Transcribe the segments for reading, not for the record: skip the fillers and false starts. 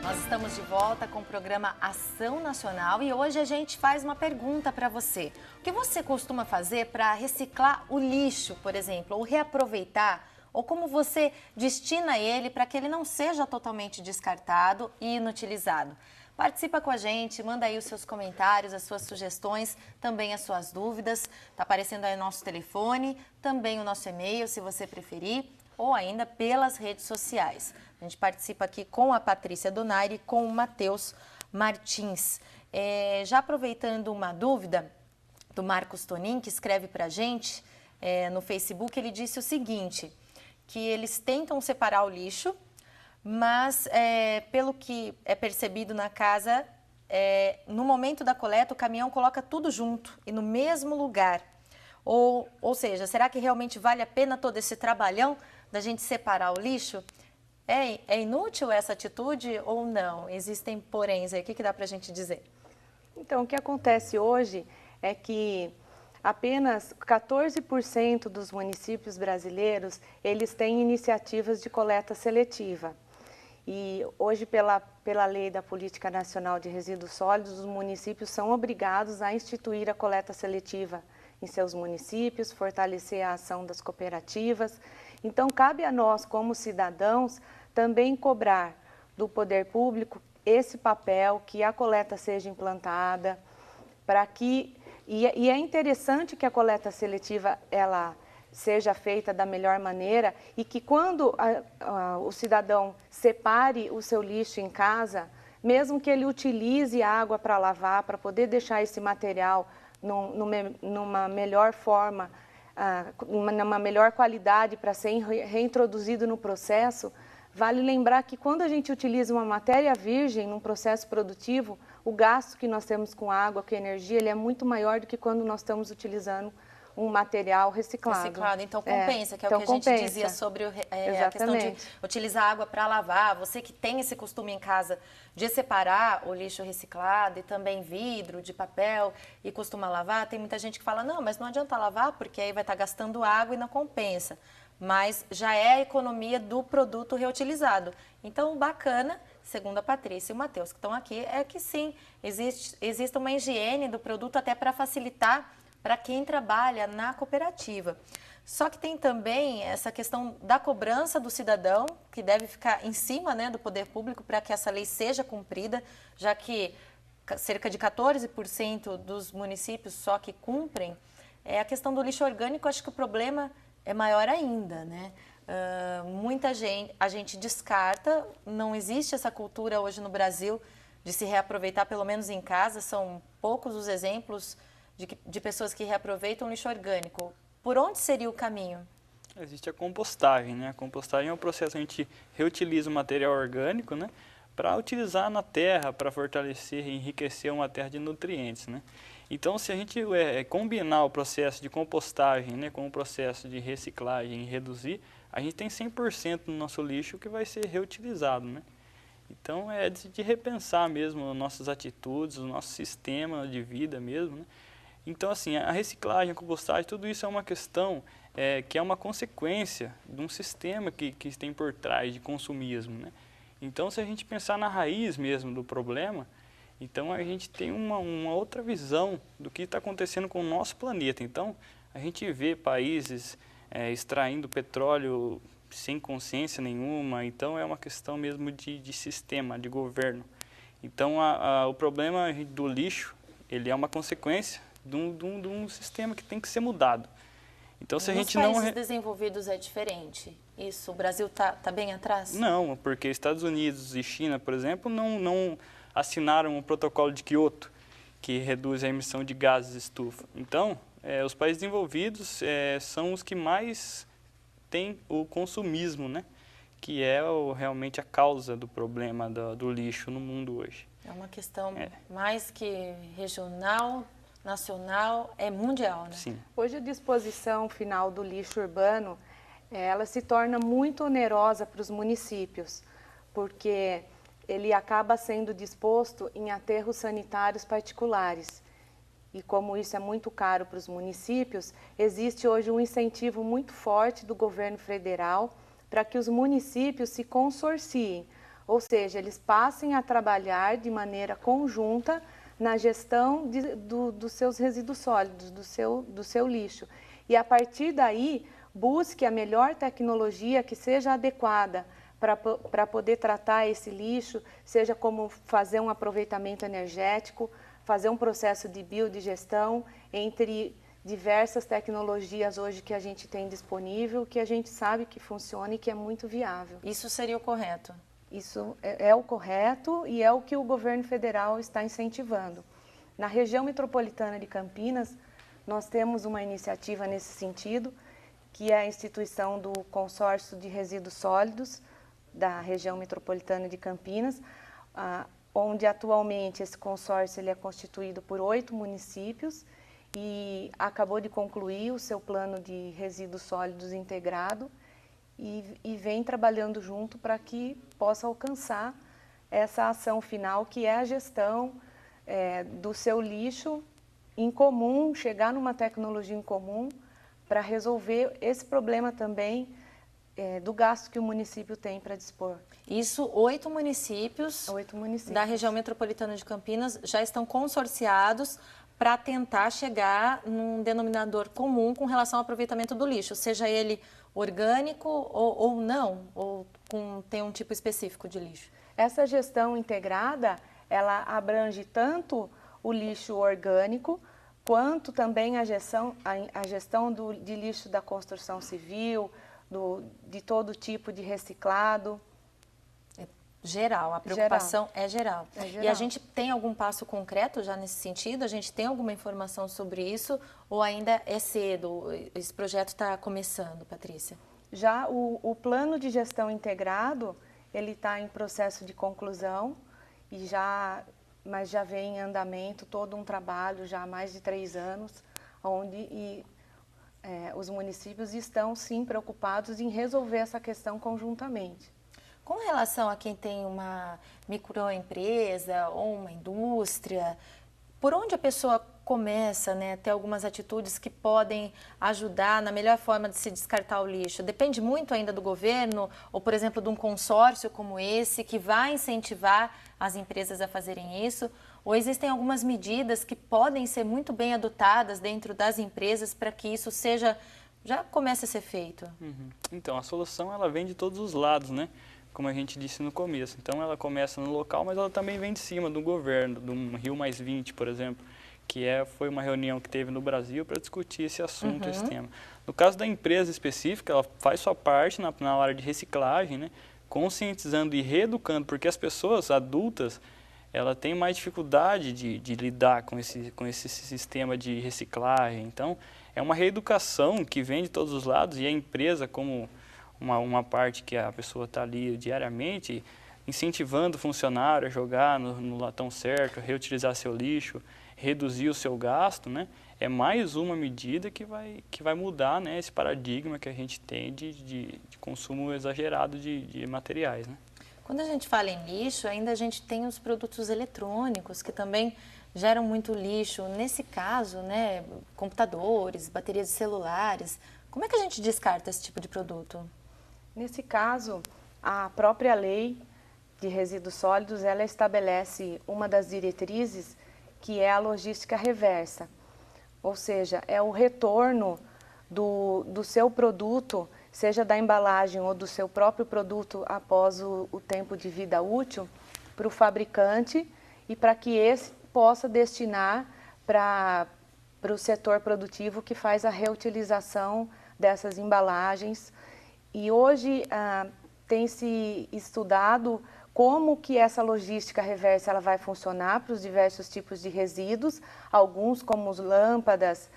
Nós estamos de volta com o programa Ação Nacional e hoje a gente faz uma pergunta para você. O que você costuma fazer para reciclar o lixo, por exemplo, ou reaproveitar, ou como você destina ele para que ele não seja totalmente descartado e inutilizado? Participa com a gente, manda aí os seus comentários, as suas sugestões, também as suas dúvidas. Está aparecendo aí o nosso telefone, também o nosso e-mail, se você preferir, ou ainda pelas redes sociais. A gente participa aqui com a Patrícia Donaire e com o Matheus Martins. Já aproveitando uma dúvida do Marcos Tonin, que escreve para a gente no Facebook, ele disse o seguinte, que eles tentam separar o lixo, mas pelo que é percebido na casa, no momento da coleta o caminhão coloca tudo junto e no mesmo lugar. Ou seja, será que realmente vale a pena todo esse trabalhão da gente separar o lixo? É inútil essa atitude ou não? Existem poréns aí, o que dá para a gente dizer? Então, o que acontece hoje é que apenas 14% dos municípios brasileiros, eles têm iniciativas de coleta seletiva. E hoje, pela lei da Política Nacional de Resíduos Sólidos, os municípios são obrigados a instituir a coleta seletiva em seus municípios, fortalecer a ação das cooperativas. Então, cabe a nós, como cidadãos, também cobrar do poder público esse papel, que a coleta seja implantada, e é interessante que a coleta seletiva ela seja feita da melhor maneira e que quando o cidadão separe o seu lixo em casa, mesmo que ele utilize água para lavar, para poder deixar esse material numa melhor forma, numa melhor qualidade para ser reintroduzido no processo, vale lembrar que quando a gente utiliza uma matéria virgem num processo produtivo, o gasto que nós temos com água, com energia, ele é muito maior do que quando nós estamos utilizando um material reciclado. Então compensa, que é então o que a gente dizia sobre a questão de utilizar água para lavar. Você que tem esse costume em casa de separar o lixo reciclado e também vidro, de papel e costuma lavar, tem muita gente que fala, não, mas não adianta lavar porque aí vai estar gastando água e não compensa. Mas já é a economia do produto reutilizado. Então, bacana, segundo a Patrícia e o Matheus que estão aqui, é que sim, existe uma higiene do produto até para facilitar para quem trabalha na cooperativa. Só que tem também essa questão da cobrança do cidadão, que deve ficar em cima, né, do poder público para que essa lei seja cumprida, já que cerca de 14% dos municípios só que cumprem. A questão do lixo orgânico, acho que o problema é maior ainda, né? Muita gente, a gente descarta, não existe essa cultura hoje no Brasil de se reaproveitar, pelo menos em casa, são poucos os exemplos de pessoas que reaproveitam lixo orgânico. Por onde seria o caminho? Existe a compostagem, né? A compostagem é um processo, a gente reutiliza o material orgânico, né? Para utilizar na terra, para fortalecer e enriquecer uma terra de nutrientes, né? Então, se a gente combinar o processo de compostagem, né, com o processo de reciclagem e reduzir, a gente tem 100% do nosso lixo que vai ser reutilizado, né? Então, é de repensar mesmo nossas atitudes, o nosso sistema de vida mesmo, né? Então, assim, a reciclagem, a compostagem, tudo isso é uma questão que é uma consequência de um sistema que tem por trás de consumismo, né? Então, se a gente pensar na raiz mesmo do problema, então a gente tem uma outra visão do que está acontecendo com o nosso planeta. Então, a gente vê países extraindo petróleo sem consciência nenhuma, então é uma questão mesmo de sistema, de governo. Então, o problema do lixo, ele é uma consequência de um sistema que tem que ser mudado. Então, se a gente não... Nos países desenvolvidos é diferente? Isso, o Brasil tá bem atrás? Não, porque Estados Unidos e China, por exemplo, não assinaram o protocolo de Kyoto, que reduz a emissão de gases de estufa. Então, os países desenvolvidos são os que mais têm o consumismo, né? Que é realmente a causa do problema do lixo no mundo hoje. É uma questão mais que regional, nacional, é mundial, né? Sim. Hoje a disposição final do lixo urbano, ela se torna muito onerosa para os municípios, porque ele acaba sendo disposto em aterros sanitários particulares. E como isso é muito caro para os municípios, existe hoje um incentivo muito forte do governo federal para que os municípios se consorciem. ou seja, eles passem a trabalhar de maneira conjunta na gestão dos seus resíduos sólidos, do seu lixo. E a partir daí, busque a melhor tecnologia que seja adequada para poder tratar esse lixo, seja como fazer um aproveitamento energético, fazer um processo de biodigestão, entre diversas tecnologias hoje que a gente tem disponível, que a gente sabe que funciona e que é muito viável. Isso seria o correto? Isso é o correto e é o que o governo federal está incentivando. Na região metropolitana de Campinas, nós temos uma iniciativa nesse sentido, que é a instituição do Consórcio de Resíduos Sólidos da região metropolitana de Campinas, onde atualmente esse consórcio ele é constituído por 8 municípios e acabou de concluir o seu plano de resíduos sólidos integrado e vem trabalhando junto para que possa alcançar essa ação final, que é a gestão do seu lixo em comum, chegar numa tecnologia em comum para resolver esse problema também do gasto que o município tem para dispor. Isso, 8 municípios da região metropolitana de Campinas já estão consorciados para tentar chegar num denominador comum com relação ao aproveitamento do lixo, seja ele orgânico ou não, ou tem um tipo específico de lixo. Essa gestão integrada, ela abrange tanto o lixo orgânico, quanto também a gestão de lixo da construção civil, de todo tipo de reciclado. Geral, a preocupação é geral. E a gente tem algum passo concreto já nesse sentido? A gente tem alguma informação sobre isso ou ainda é cedo? Esse projeto está começando, Patrícia? Já o plano de gestão integrado, ele está em processo de conclusão, mas já vem em andamento todo um trabalho já há mais de 3 anos, onde os municípios estão sim preocupados em resolver essa questão conjuntamente. Com relação a quem tem uma microempresa ou uma indústria, por onde a pessoa começa, né, ter algumas atitudes que podem ajudar na melhor forma de se descartar o lixo? Depende muito ainda do governo ou, por exemplo, de um consórcio como esse que vai incentivar as empresas a fazerem isso? Ou existem algumas medidas que podem ser muito bem adotadas dentro das empresas para que isso já comece a ser feito? Então, a solução ela vem de todos os lados, né? Como a gente disse no começo. Então, ela começa no local, mas ela também vem de cima do governo, do Rio Mais 20, por exemplo, que foi uma reunião que teve no Brasil para discutir esse assunto, esse tema. No caso da empresa específica, ela faz sua parte na área de reciclagem, né? Conscientizando e reeducando, porque as pessoas adultas, ela tem mais dificuldade de lidar com esse sistema de reciclagem. Então, é uma reeducação que vem de todos os lados e a empresa, como uma parte que a pessoa está ali diariamente, incentivando o funcionário a jogar no latão certo, reutilizar seu lixo, reduzir o seu gasto, né? É mais uma medida que vai mudar, né, esse paradigma que a gente tem de consumo exagerado de materiais, né? Quando a gente fala em lixo, ainda a gente tem os produtos eletrônicos que também geram muito lixo. Nesse caso, né, computadores, baterias de celulares, como é que a gente descarta esse tipo de produto? Nesse caso, a própria lei de resíduos sólidos, ela estabelece uma das diretrizes que é a logística reversa, ou seja, é o retorno do seu produto, seja da embalagem ou do seu próprio produto após o tempo de vida útil, para o fabricante e para que esse possa destinar para o setor produtivo que faz a reutilização dessas embalagens. E hoje tem se estudado como que essa logística reversa ela vai funcionar para os diversos tipos de resíduos, alguns como as lâmpadas,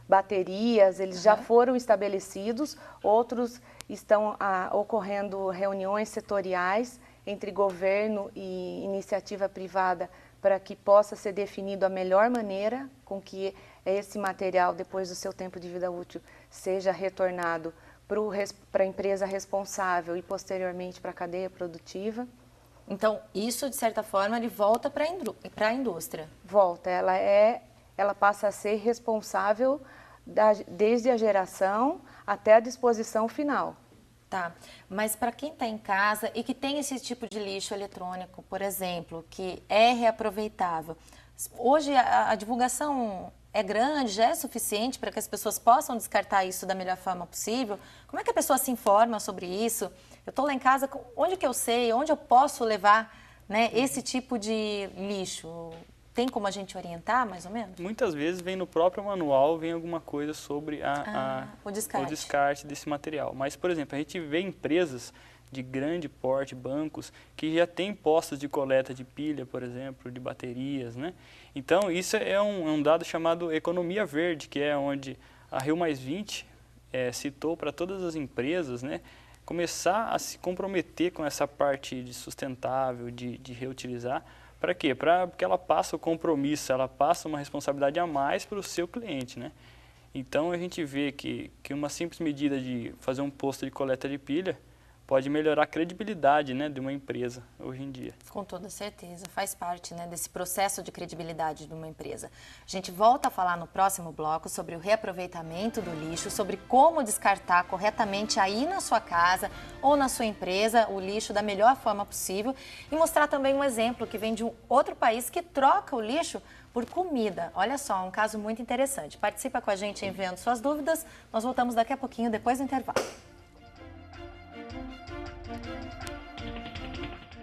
baterias, eles já foram estabelecidos, outros estão ocorrendo reuniões setoriais entre governo e iniciativa privada para que possa ser definido a melhor maneira com que esse material, depois do seu tempo de vida útil, seja retornado para a empresa responsável e posteriormente para a cadeia produtiva. Então, isso, de certa forma, ele volta para a indústria? Volta, ela passa a ser responsável desde a geração até a disposição final. Tá, mas para quem está em casa e que tem esse tipo de lixo eletrônico, por exemplo, que é reaproveitável, hoje a divulgação é grande, já é suficiente para que as pessoas possam descartar isso da melhor forma possível? Como é que a pessoa se informa sobre isso? Eu estou lá em casa, onde que eu sei, onde eu posso levar, né, esse tipo de lixo? Tem como a gente orientar, mais ou menos? Muitas vezes vem no próprio manual, vem alguma coisa sobre o descarte desse material. Mas, por exemplo, a gente vê empresas de grande porte, bancos, que já têm postos de coleta de pilha, por exemplo, de baterias, né? Então, isso é um dado chamado economia verde, que é onde a Rio+20 citou para todas as empresas, né, começar a se comprometer com essa parte de sustentável, de reutilizar. Para quê? Porque ela passa o compromisso, ela passa uma responsabilidade a mais para o seu cliente, né? Então, a gente vê que uma simples medida de fazer um posto de coleta de pilha pode melhorar a credibilidade, né, de uma empresa hoje em dia. Com toda certeza, faz parte, né, desse processo de credibilidade de uma empresa. A gente volta a falar no próximo bloco sobre o reaproveitamento do lixo, sobre como descartar corretamente aí na sua casa ou na sua empresa o lixo da melhor forma possível e mostrar também um exemplo que vem de um outro país que troca o lixo por comida. Olha só, um caso muito interessante. Participa com a gente enviando suas dúvidas. Nós voltamos daqui a pouquinho, depois do intervalo.